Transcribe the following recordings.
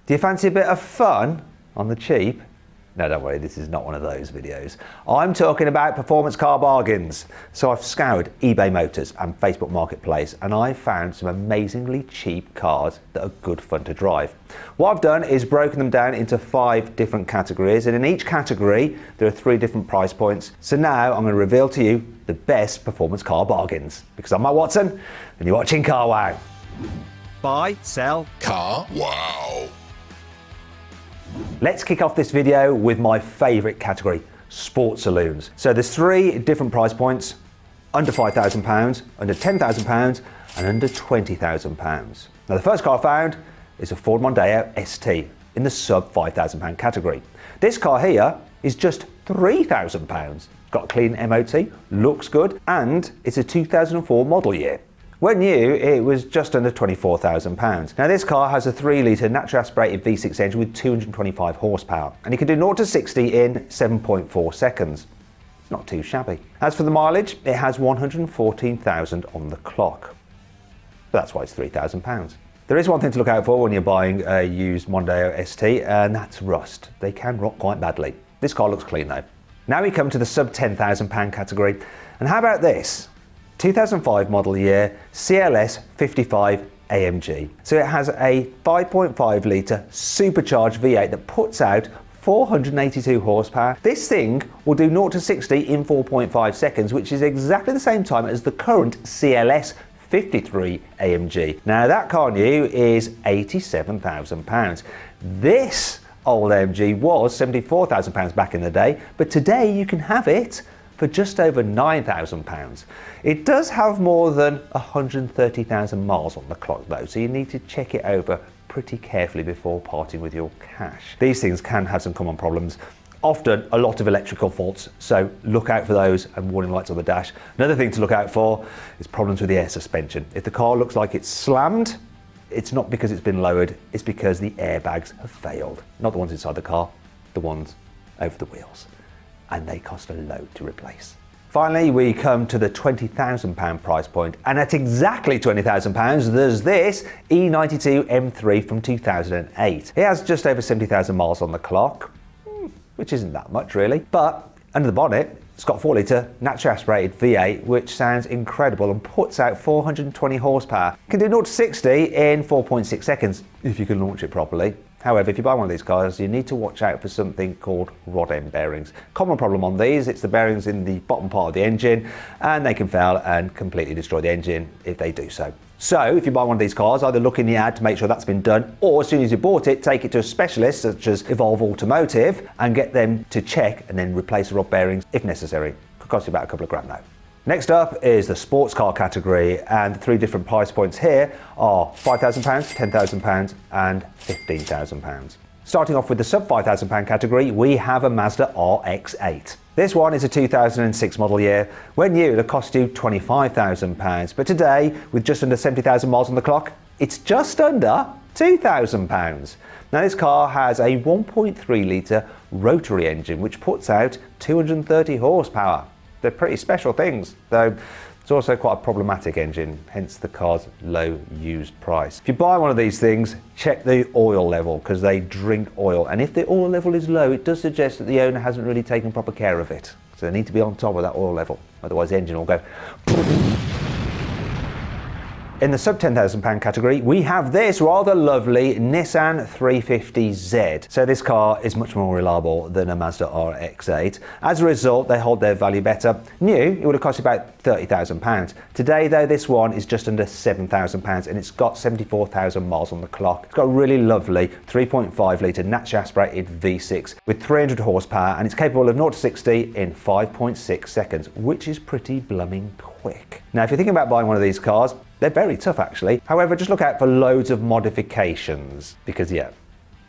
Do you fancy a bit of fun on the cheap? No, don't worry, this is not one of those videos. I'm talking about performance car bargains. So I've scoured eBay Motors and Facebook Marketplace and I've found some amazingly cheap cars that are good fun to drive. What I've done is broken them down into 5 different categories, and in each category there are 3 different price points. So now I'm going to reveal to you the best performance car bargains. Because I'm Matt Watson and you're watching CarWow. Buy, sell, CarWow. Let's kick off this video with my favourite category, sports saloons. So there's 3 different price points: under £5,000, under £10,000 and under £20,000. Now the first car I found is a Ford Mondeo ST in the sub £5,000 category. This car here is just £3,000. Got a clean MOT, looks good, and it's a 2004 model year. When new, it was just under £24,000. Now this car has a 3-litre naturally aspirated V6 engine with 225 horsepower, and it can do 0 to 60 in 7.4 seconds. It's not too shabby. As for the mileage, it has 114,000 on the clock. But that's why it's £3,000. There is one thing to look out for when you're buying a used Mondeo ST, and that's rust. They can rot quite badly. This car looks clean though. Now we come to the sub £10,000 category, and how about this? 2005 model year CLS 55 AMG. So it has a 5.5 litre supercharged V8 that puts out 482 horsepower. This thing will do 0 to 60 in 4.5 seconds, which is exactly the same time as the current CLS 53 AMG. Now that car new is £87,000. This old AMG was £74,000 back in the day, but today you can have it for just over £9,000. It does have more than 130,000 miles on the clock though, so you need to check it over pretty carefully before parting with your cash. These things can have some common problems, often a lot of electrical faults, so look out for those and warning lights on the dash. Another thing to look out for is problems with the air suspension. If the car looks like it's slammed, it's not because it's been lowered, it's because the airbags have failed. Not the ones inside the car, the ones over the wheels. And they cost a load to replace. Finally, we come to the £20,000 price point, and at exactly £20,000 there's this E92 M3 from 2008. It has just over 70,000 miles on the clock, which isn't that much really, but under the bonnet it's got a 4-litre naturally aspirated V8 which sounds incredible and puts out 420 horsepower. It can do 0 to 60 in 4.6 seconds if you can launch it properly. However, if you buy one of these cars, you need to watch out for something called rod end bearings. Common problem on these, it's the bearings in the bottom part of the engine, and they can fail and completely destroy the engine if they do so. So if you buy one of these cars, either look in the ad to make sure that's been done, or as soon as you bought it, take it to a specialist such as Evolve Automotive and get them to check and then replace the rod bearings if necessary. Could cost you about a couple of grand though. Next up is the sports car category, and the 3 different price points here are £5,000, £10,000 and £15,000. Starting off with the sub £5,000 category, we have a Mazda RX-8. This one is a 2006 model year. When new, it'll cost you £25,000, but today, with just under 70,000 miles on the clock, it's just under £2,000. Now this car has a 1.3 litre rotary engine which puts out 230 horsepower. They're pretty special things, though it's also quite a problematic engine, hence the car's low used price. If you buy one of these things, check the oil level because they drink oil, and if the oil level is low, it does suggest that the owner hasn't really taken proper care of it. So they need to be on top of that oil level, otherwise the engine will go. In the sub £10,000 category, we have this rather lovely Nissan 350Z. So this car is much more reliable than a Mazda RX-8. As a result, they hold their value better. New, it would have cost you about £30,000. Today though, this one is just under £7,000 and it's got 74,000 miles on the clock. It's got a really lovely 3.5 litre naturally aspirated V6 with 300 horsepower, and it's capable of 0 to 60 in 5.6 seconds, which is pretty blooming quick. Now, if you're thinking about buying one of these cars, they're very tough actually. However, just look out for loads of modifications because yeah,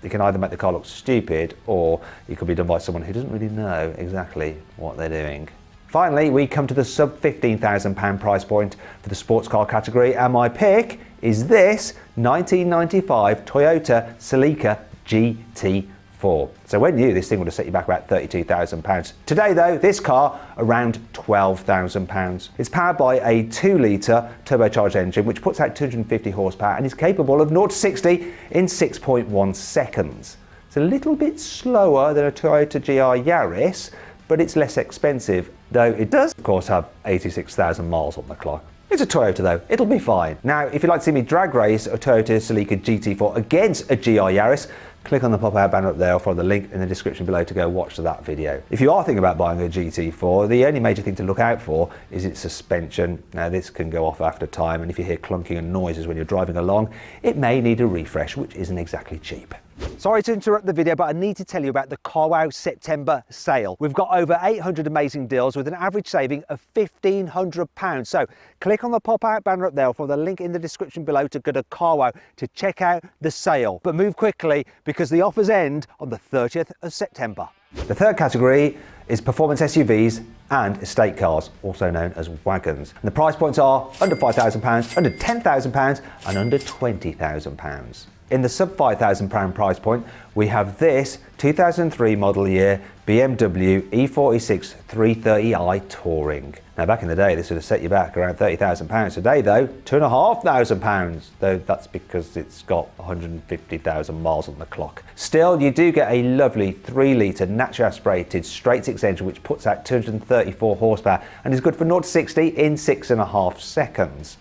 you can either make the car look stupid or it could be done by someone who doesn't really know exactly what they're doing. Finally, we come to the sub £15,000 price point for the sports car category, and my pick is this 1995 Toyota Celica GT for. So when new, this thing would have set you back about £32,000. Today though, this car around £12,000. It's powered by a 2-litre turbocharged engine which puts out 250 horsepower and is capable of 0 to 60 in 6.1 seconds. It's a little bit slower than a Toyota GR Yaris, but it's less expensive, though it does of course have 86,000 miles on the clock. It's a Toyota though, it'll be fine. Now, if you'd like to see me drag race a Toyota Celica GT4 against a GR Yaris, click on the pop-out banner up there or follow the link in the description below to go watch that video. If you are thinking about buying a GT4, the only major thing to look out for is its suspension. Now, this can go off after time, and if you hear clunking and noises when you're driving along, it may need a refresh, which isn't exactly cheap. Sorry to interrupt the video, but I need to tell you about the carwow September sale. We've got over 800 amazing deals with an average saving of £1,500. So click on the pop-out banner up there or follow the link in the description below to go to carwow to check out the sale. But move quickly because the offers end on the 30th of September. The third category is performance SUVs and estate cars, also known as wagons. And the price points are under £5,000, under £10,000 and under £20,000. In the sub £5,000 price point, we have this 2003 model year BMW E46 330i Touring. Now, back in the day, this would have set you back around £30,000. Today though, £2,500, though that's because it's got 150,000 miles on the clock. Still, you do get a lovely 3-litre naturally aspirated straight six engine which puts out 234 horsepower and is good for 0 to 60 in 6.5 seconds.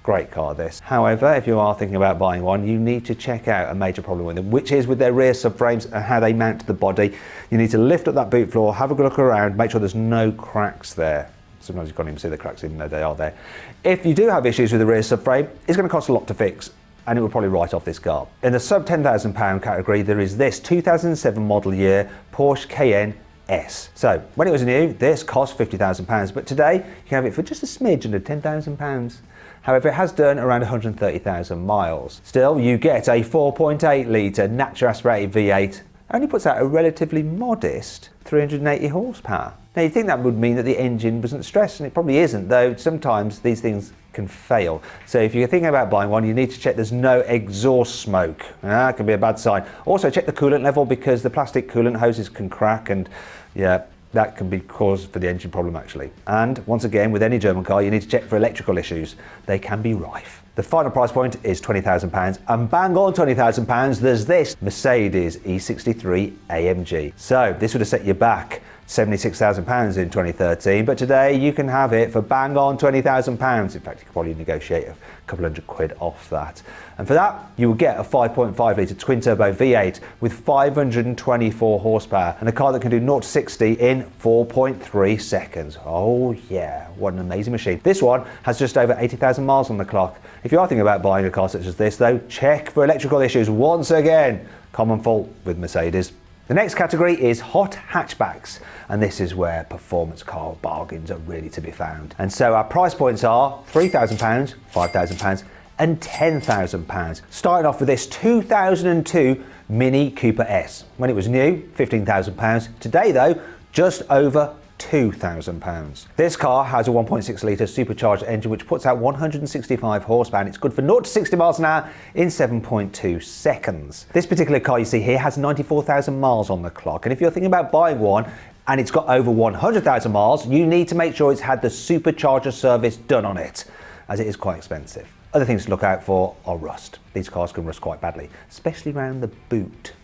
Great car this. However, if you are thinking about buying one, you need to check out a major problem with them, which is with their rear subframes and how they mount to the body. You need to lift up that boot floor, have a good look around, make sure there's no cracks there. Sometimes you can't even see the cracks even though they are there. If you do have issues with the rear subframe, it's going to cost a lot to fix, and it will probably write off this car. In the sub £10,000 category, there is this 2007 model year Porsche Cayenne S. So when it was new, this cost £50,000, but today you can have it for just a smidge under £10,000. However, it has done around 130,000 miles. Still, you get a 4.8 litre naturally aspirated V8, only puts out a relatively modest 380 horsepower. Now, you'd think that would mean that the engine wasn't stressed, and it probably isn't, though sometimes these things can fail. So if you're thinking about buying one, you need to check there's no exhaust smoke. That can be a bad sign. Also, check the coolant level because the plastic coolant hoses can crack, and yeah, that can be cause for the engine problem actually. And once again, with any German car, you need to check for electrical issues. They can be rife. The final price point is £20,000, and bang on £20,000, there's this Mercedes E63 AMG. So this would have set you back £76,000 in 2013, but today you can have it for bang on £20,000. In fact, you could probably negotiate a couple £100 off that. And for that, you will get a 5.5 litre twin turbo V8 with 524 horsepower and a car that can do 0 to 60 in 4.3 seconds. Oh yeah, what an amazing machine. This one has just over 80,000 miles on the clock. If you are thinking about buying a car such as this though, check for electrical issues once again. Common fault with Mercedes. The next category is hot hatchbacks, and this is where performance car bargains are really to be found. And so our price points are £3,000, £5,000 and £10,000. Starting off with this 2002 Mini Cooper S. When it was new, £15,000. Today though, just over £2,000. This car has a 1.6 litre supercharged engine which puts out 165 horsepower and it's good for 0 to 60 miles an hour in 7.2 seconds. This particular car you see here has 94,000 miles on the clock, and if you're thinking about buying one and it's got over 100,000 miles, you need to make sure it's had the supercharger service done on it, as it is quite expensive. Other things to look out for are rust. These cars can rust quite badly, especially around the boot,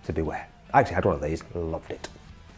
so beware. I actually had one of these, loved it.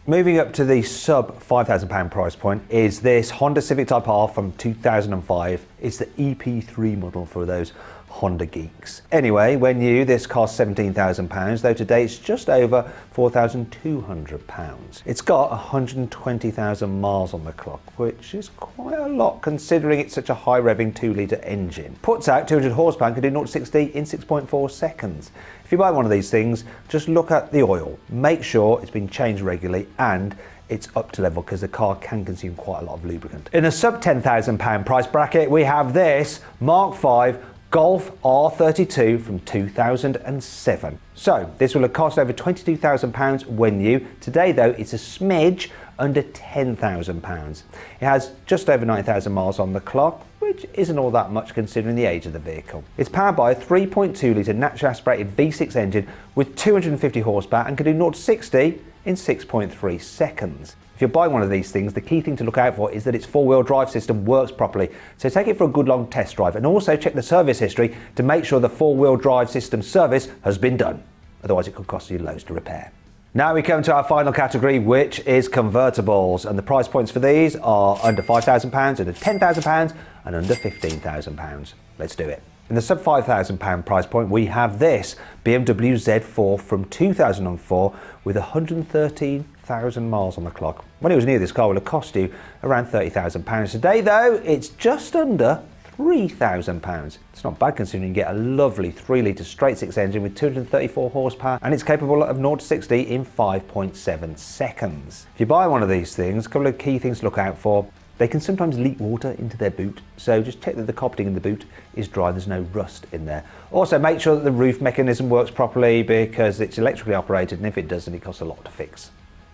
Moving up to the sub £5,000 price point is this Honda Civic Type R from 2005. It's the EP3 model for those Honda geeks. Anyway, when new, this cost £17,000, though today it's just over £4,200. It's got 120,000 miles on the clock, which is quite a lot considering it's such a high revving 2-litre engine. Puts out 200 horsepower and can do 0 to 60 in 6.4 seconds. If you buy one of these things, just look at the oil. Make sure it's been changed regularly and it's up to level because the car can consume quite a lot of lubricant. In a sub £10,000 price bracket, we have this Mark V Golf R32 from 2007. So this will have cost over £22,000 when new. Today though, it's a smidge under £10,000. It has just over 9,000 miles on the clock, which isn't all that much considering the age of the vehicle. It's powered by a 3.2 litre naturally aspirated V6 engine with 250 horsepower and can do 0 to 60 in 6.3 seconds. If you're buying one of these things, the key thing to look out for is that its four-wheel drive system works properly. So take it for a good long test drive and also check the service history to make sure the four-wheel drive system service has been done. Otherwise it could cost you loads to repair. Now we come to our final category, which is convertibles, and the price points for these are under £5,000, under £10,000 and under £15,000. Let's do it. In the sub £5,000 price point we have this BMW Z4 from 2004 with 113,000 miles on the clock. When it was new, this car would have cost you around £30,000. Today though, it's just under £3,000. It's not bad considering you get a lovely 3 litre straight six engine with 234 horsepower and it's capable of 0 to 60 in 5.7 seconds. If you buy one of these things, a couple of key things to look out for. They can sometimes leak water into their boot, so just check that the carpeting in the boot is dry, there's no rust in there. Also make sure that the roof mechanism works properly because it's electrically operated, and if it doesn't, it costs a lot to fix.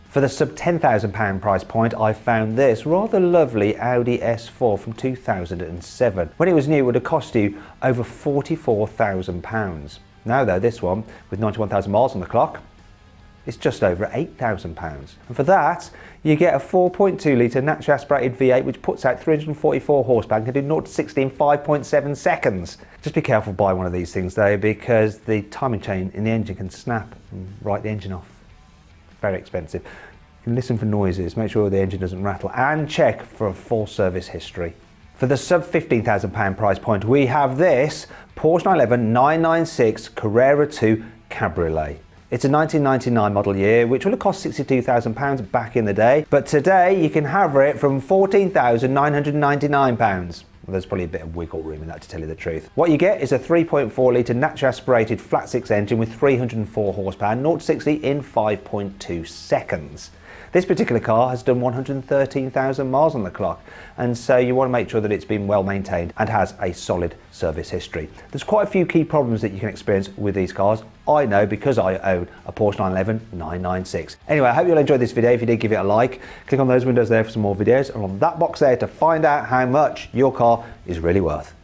For the sub £10,000 price point, I found this rather lovely Audi S4 from 2007. When it was new, it would have cost you over £44,000. Now though, this one, with 91,000 miles on the clock, it's just over £8,000. And for that, you get a 4.2 litre naturally aspirated V8 which puts out 344 horsepower and can do 0 to 60 in 5.7 seconds. Just be careful buying one of these things though, because the timing chain in the engine can snap and write the engine off. Very expensive. You can listen for noises, make sure the engine doesn't rattle, and check for a full service history. For the sub £15,000 price point, we have this Porsche 911 996 Carrera 2 Cabriolet. It's a 1999 model year, which would have cost £62,000 back in the day, but today you can have it from £14,999. Well, there's probably a bit of wiggle room in that, to tell you the truth. What you get is a 3.4 litre naturally aspirated flat six engine with 304 horsepower, 0 to 60 in 5.2 seconds. This particular car has done 113,000 miles on the clock, and so you want to make sure that it's been well maintained and has a solid service history. There's quite a few key problems that you can experience with these cars. I know because I own a Porsche 911 996. Anyway, I hope you'll enjoy this video. If you did, give it a like. Click on those windows there for some more videos, and on that box there to find out how much your car is really worth.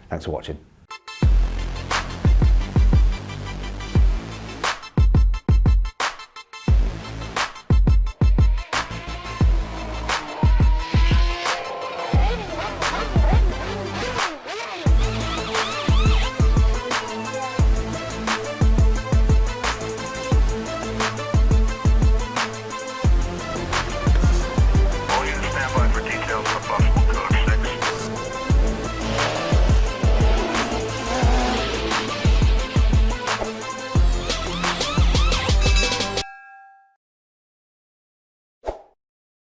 Thanks for watching.